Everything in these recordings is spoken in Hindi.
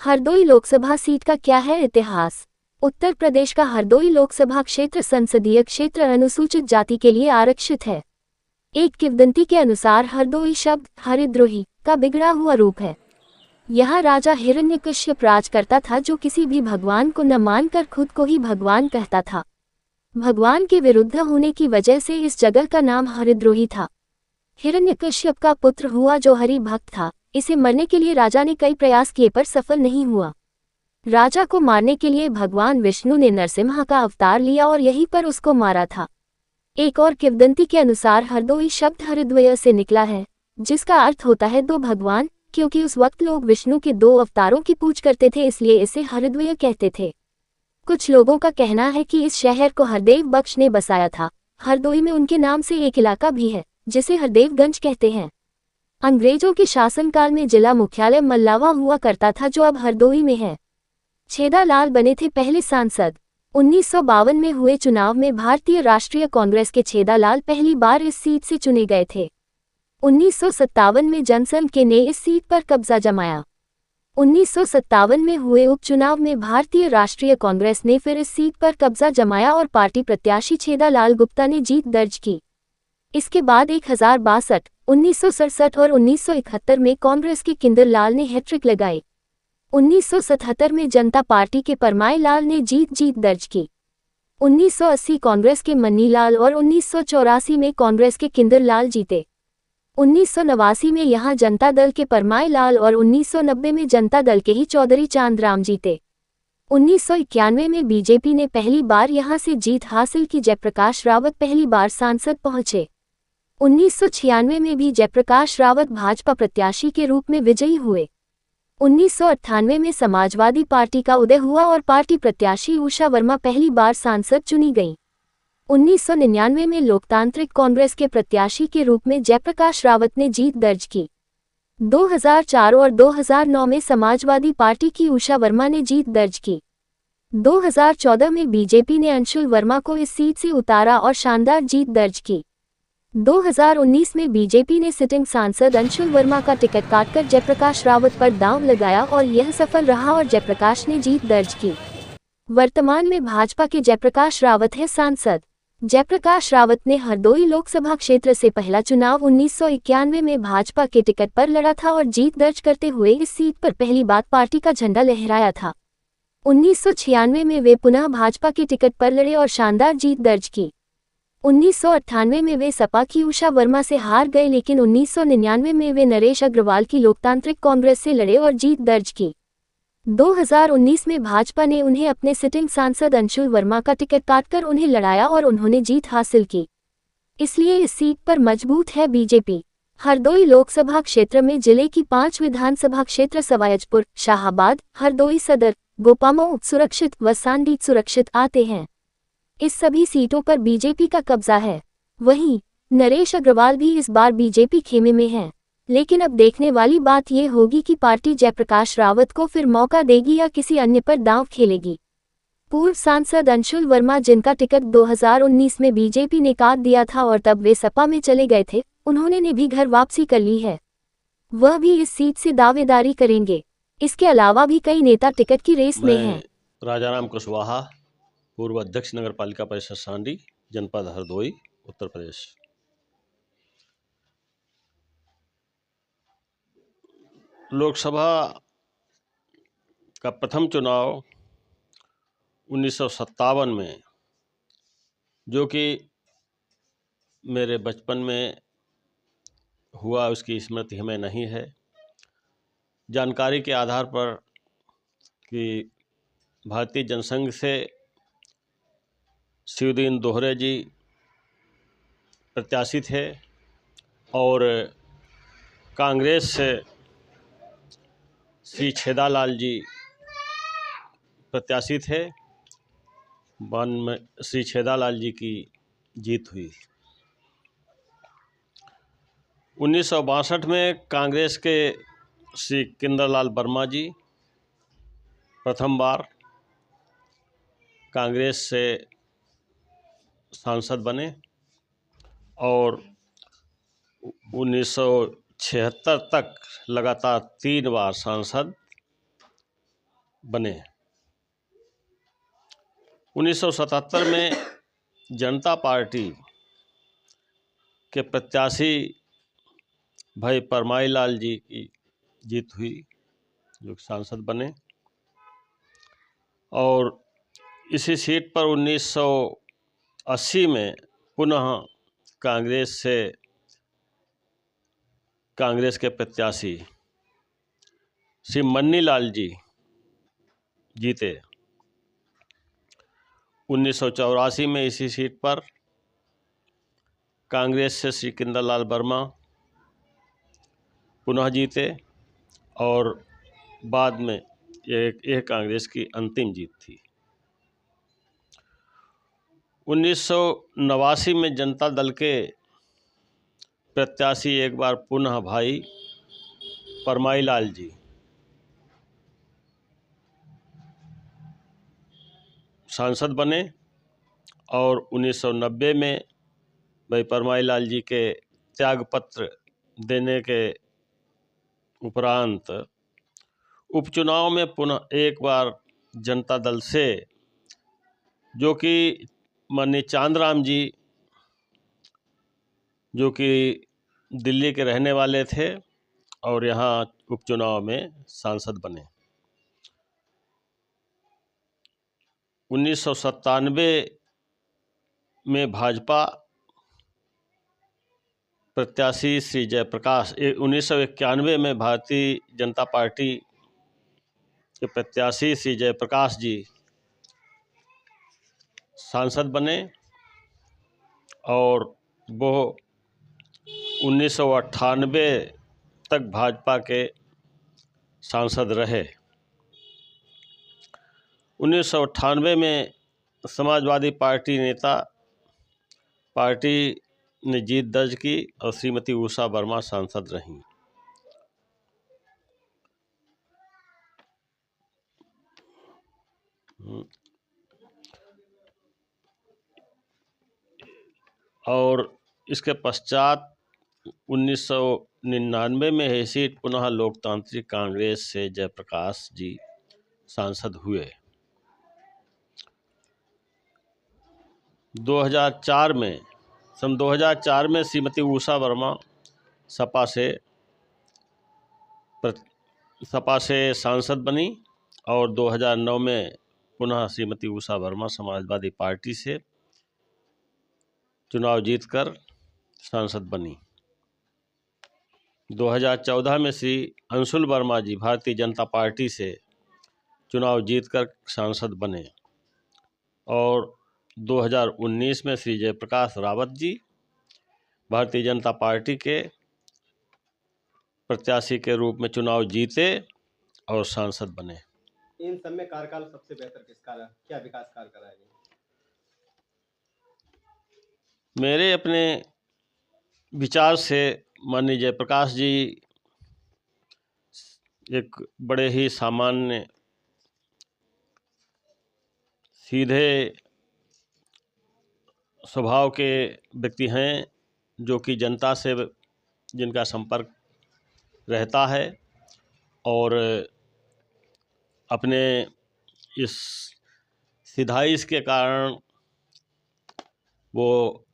हरदोई लोकसभा सीट का क्या है इतिहास। उत्तर प्रदेश का हरदोई लोकसभा क्षेत्र संसदीय क्षेत्र अनुसूचित जाति के लिए आरक्षित है। एक किंवदंती के अनुसार हरदोई शब्द हरिद्रोही का बिगड़ा हुआ रूप है। यह राजा हिरण्यकश्यप राज करता था, जो किसी भी भगवान को न मानकर खुद को ही भगवान कहता था। भगवान के विरुद्ध होने की वजह से इस जगह का नाम हरिद्रोही था। हिरण्यकश्यप का पुत्र हुआ जो हरि भक्त था। इसे मरने के लिए राजा ने कई प्रयास किए पर सफल नहीं हुआ। राजा को मारने के लिए भगवान विष्णु ने नरसिम्हा का अवतार लिया और यहीं पर उसको मारा था। एक और किंवदंती के अनुसार हरदोई शब्द हरिद्वय से निकला है, जिसका अर्थ होता है दो भगवान, क्योंकि उस वक्त लोग विष्णु के दो अवतारों की पूजा करते थे, इसलिए इसे हरिद्वय कहते थे। कुछ लोगों का कहना है कि इस शहर को हरदेव बख्श ने बसाया था। हरदोई में उनके नाम से एक इलाका भी है, जिसे हरदेवगंज कहते हैं। अंग्रेजों के शासनकाल में जिला मुख्यालय मल्लावा हुआ करता था, जो अब हरदोई में है। छेदालाल बने थे पहले सांसद। 1952 में हुए चुनाव में भारतीय राष्ट्रीय कांग्रेस के छेदालाल पहली बार इस सीट से चुने गए थे। 1957 में जनसंघ के ने इस सीट पर कब्जा जमाया। 1957 में हुए उपचुनाव में भारतीय राष्ट्रीय कांग्रेस ने फिर इस सीट पर कब्जा जमाया और पार्टी प्रत्याशी छेदालाल गुप्ता ने जीत दर्ज की। इसके बाद 1062, 1967 और 1971 में कांग्रेस के किंदरलाल ने हैट्रिक लगाई। 1977 में जनता पार्टी के परमाई लाल ने जीत दर्ज की। 1980 कांग्रेस के मन्नीलाल और 1984 में कांग्रेस के किंदरलाल जीते। 1989 में यहां जनता दल के परमाई लाल और 1990 में जनता दल के ही चौधरी चांदराम जीते। 1991 में बीजेपी ने पहली बार यहां से जीत हासिल की। जयप्रकाश रावत पहली बार सांसद पहुंचे। 1996 में भी जयप्रकाश रावत भाजपा प्रत्याशी के रूप में विजयी हुए। 1998 में समाजवादी पार्टी का उदय हुआ और पार्टी प्रत्याशी उषा वर्मा पहली बार सांसद चुनी गईं। 1999 में लोकतांत्रिक कांग्रेस के प्रत्याशी के रूप में जयप्रकाश रावत ने जीत दर्ज की। 2004 और 2009 में समाजवादी पार्टी की उषा वर्मा ने जीत दर्ज की। 2014 में बीजेपी ने अंशुल वर्मा को इस सीट से उतारा और शानदार जीत दर्ज की। 2019 में बीजेपी ने सिटिंग सांसद अंशुल वर्मा का टिकट काटकर जयप्रकाश रावत पर दांव लगाया और यह सफल रहा और जयप्रकाश ने जीत दर्ज की। वर्तमान में भाजपा के जयप्रकाश रावत है सांसद। जयप्रकाश रावत ने हरदोई लोकसभा क्षेत्र से पहला चुनाव 1991 में भाजपा के टिकट पर लड़ा था और जीत दर्ज करते हुए इस सीट पर पहली बार पार्टी का झंडा लहराया था। 1996 में वे पुनः भाजपा के टिकट पर लड़े और शानदार जीत दर्ज की। 1998 में वे सपा की उषा वर्मा से हार गए, लेकिन 1999 में वे नरेश अग्रवाल की लोकतांत्रिक कांग्रेस से लड़े और जीत दर्ज की। 2019 में भाजपा ने उन्हें अपने सिटिंग सांसद अंशुल वर्मा का टिकट काटकर उन्हें लड़ाया और उन्होंने जीत हासिल की। इसलिए इस सीट पर मजबूत है बीजेपी। हरदोई लोकसभा क्षेत्र में जिले की 5 विधानसभा क्षेत्र सवायजपुर, शाहाबाद, हरदोई सदर, गोपामऊ सुरक्षित व सांडी सुरक्षित आते हैं। इस सभी सीटों पर बीजेपी का कब्जा है। वहीं नरेश अग्रवाल भी इस बार बीजेपी खेमे में हैं। लेकिन अब देखने वाली बात ये होगी कि पार्टी जयप्रकाश रावत को फिर मौका देगी या किसी अन्य पर दांव खेलेगी। पूर्व सांसद अंशुल वर्मा, जिनका टिकट 2019 में बीजेपी ने काट दिया था और तब वे सपा में चले गए थे, उन्होंने ने भी घर वापसी कर ली है। वह भी इस सीट से दावेदारी करेंगे। इसके अलावा भी कई नेता टिकट की रेस में हैं। राजाराम कुशवाहा, पूर्व अध्यक्ष नगर पालिका परिषद सांडी, जनपद हरदोई, उत्तर प्रदेश। लोकसभा का प्रथम चुनाव 1957 में, जो कि मेरे बचपन में हुआ, उसकी स्मृति हमें नहीं है। जानकारी के आधार पर कि भारतीय जनसंघ से शिवदीन दोहरे जी प्रत्याशी थे और कांग्रेस से श्री छेदालाल जी प्रत्याशी थे। बाद में श्री छेदालाल जी की जीत हुई। 1962 में कांग्रेस के श्री किंदरलाल वर्मा जी प्रथम बार कांग्रेस से सांसद बने और 1976 तक लगातार 3 बार सांसद बने। 1977 में जनता पार्टी के प्रत्याशी भाई परमाई लाल जी की जीत हुई, जो सांसद बने। और इसी सीट पर 1980 में पुनः कांग्रेस के प्रत्याशी श्री मन्नी लाल जी जीते। 1984 में इसी सीट पर कांग्रेस से श्री किंदरलाल वर्मा पुनः जीते और बाद में यह कांग्रेस की अंतिम जीत थी। 1989 में जनता दल के प्रत्याशी एक बार पुनः भाई परमाई लाल जी सांसद बने और 1990 में भाई परमाई लाल जी के त्यागपत्र देने के उपरांत उपचुनाव में पुनः एक बार जनता दल से, जो कि माननीय चांदराम जी जो कि दिल्ली के रहने वाले थे और यहाँ उपचुनाव में सांसद बने। 1997 में भाजपा प्रत्याशी श्री जयप्रकाश, 1991 में भारतीय जनता पार्टी के प्रत्याशी श्री जयप्रकाश जी सांसद बने और वो 1998 तक भाजपा के सांसद रहे। 1998 में समाजवादी पार्टी नेता पार्टी ने जीत दर्ज की और श्रीमती उषा वर्मा सांसद रहीं। और इसके पश्चात 1999 में यह सीट पुनः लोकतांत्रिक कांग्रेस से जयप्रकाश जी सांसद हुए। 2004 में सन 2004 में श्रीमती उषा वर्मा सपा से सांसद बनी और 2009 में पुनः श्रीमती उषा वर्मा समाजवादी पार्टी से चुनाव जीतकर सांसद बनी। 2014 में श्री अंशुल वर्मा जी भारतीय जनता पार्टी से चुनाव जीतकर सांसद बने और 2019 में श्री जयप्रकाश रावत जी भारतीय जनता पार्टी के प्रत्याशी के रूप में चुनाव जीते और सांसद बने। इन सब में कार्यकाल सबसे बेहतर किसका रहा? क्या विकास कार्य कराया गया? मेरे अपने विचार से माननीय जयप्रकाश जी एक बड़े ही सामान्य, सीधे स्वभाव के व्यक्ति हैं, जो कि जनता से जिनका संपर्क रहता है और अपने इस सिधाई के कारण वो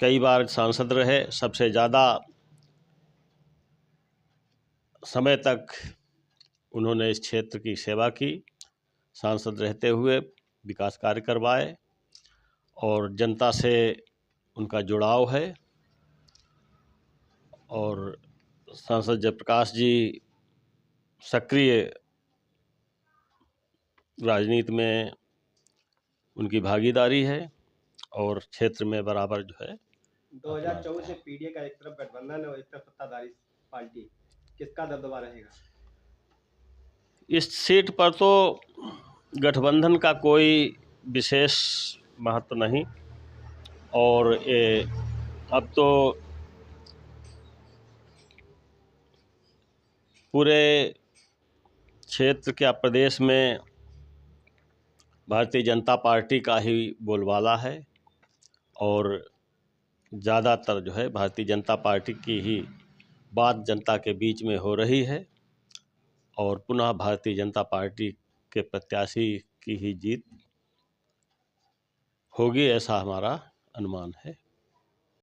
कई बार सांसद रहे। सबसे ज़्यादा समय तक उन्होंने इस क्षेत्र की सेवा की, सांसद रहते हुए विकास कार्य करवाए और जनता से उनका जुड़ाव है। और सांसद जयप्रकाश जी सक्रिय राजनीति में उनकी भागीदारी है और क्षेत्र में बराबर जो है। 2024 में पीडीए का एक तरफ गठबंधन है और एक तरफ सत्ताधारी पार्टी, किसका दबदबा रहेगा? इस सीट पर तो गठबंधन का कोई विशेष महत्व नहीं और अब तो पूरे क्षेत्र क्या प्रदेश में भारतीय जनता पार्टी का ही बोलबाला है और ज़्यादातर जो है भारतीय जनता पार्टी की ही बात जनता के बीच में हो रही है। और पुनः भारतीय जनता पार्टी के प्रत्याशी की ही जीत होगी, ऐसा हमारा अनुमान है।